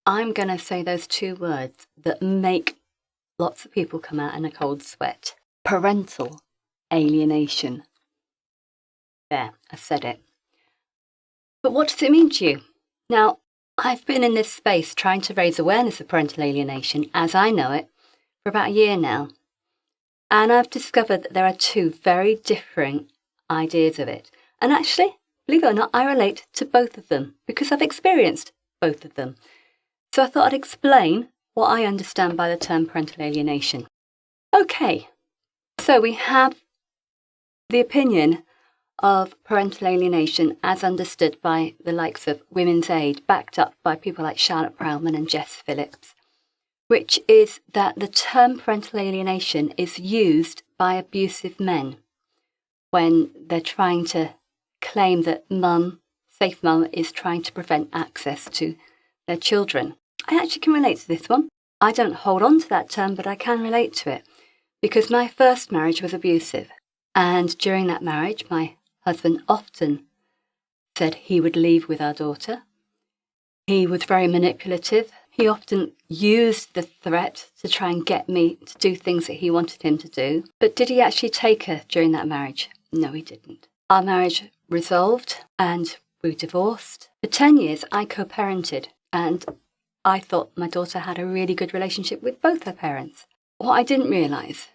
I'm going to say those two words that make lots of people come out in a cold sweat. Parental alienation. There, I said it. But what does it mean to you? Now, I've been in this space trying to raise awareness of parental alienation, as I know it, for about a year now. And I've discovered that there are two very differing ideas of it. And actually, believe it or not, I relate to both of them because I've experienced both of them. So I thought I'd explain what I understand by the term parental alienation. Okay, so we have the opinion of parental alienation as understood by the likes of Women's Aid, backed up by people like Charlotte Proudman and Jess Phillips, which is that the term parental alienation is used by abusive men when they're trying to claim that safe mum, is trying to prevent access to their children. I actually can relate to this one. I don't hold on to that term, but I can relate to it because my first marriage was abusive. And during that marriage, my husband often said he would leave with our daughter. He was very manipulative. He often used the threat to try and get me to do things that he wanted him to do. But did he actually take her during that marriage? No, he didn't. Our marriage resolved and we divorced. For 10 years, I co-parented and I thought my daughter had a really good relationship with both her parents. What I didn't realise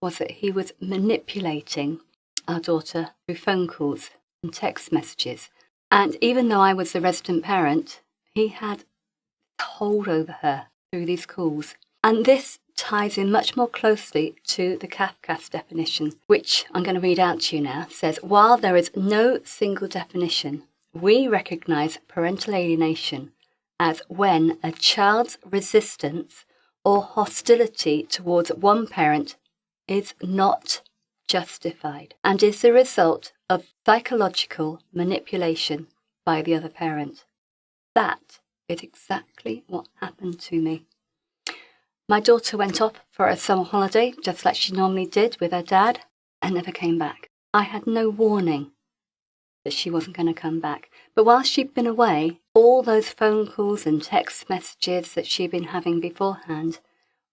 was that he was manipulating our daughter through phone calls and text messages. And even though I was the resident parent, he had hold over her through these calls. And this ties in much more closely to the Kafka's definition, which I'm going to read out to you now. It says, while there is no single definition, we recognise parental alienation as when a child's resistance or hostility towards one parent is not justified and is the result of psychological manipulation by the other parent. That is exactly what happened to me. My daughter went off for a summer holiday, just like she normally did with her dad, and never came back. I had no warning that she wasn't going to come back. But while she'd been away, all those phone calls and text messages that she'd been having beforehand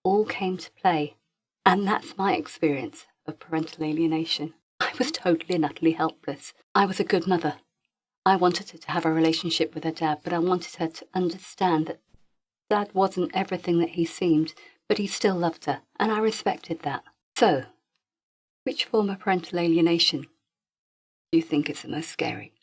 all came to play. And that's my experience of parental alienation. I was totally and utterly helpless. I was a good mother. I wanted her to have a relationship with her dad, but I wanted her to understand that Dad wasn't everything that he seemed, but he still loved her, and I respected that. So, which form of parental alienation do you think is the most scary?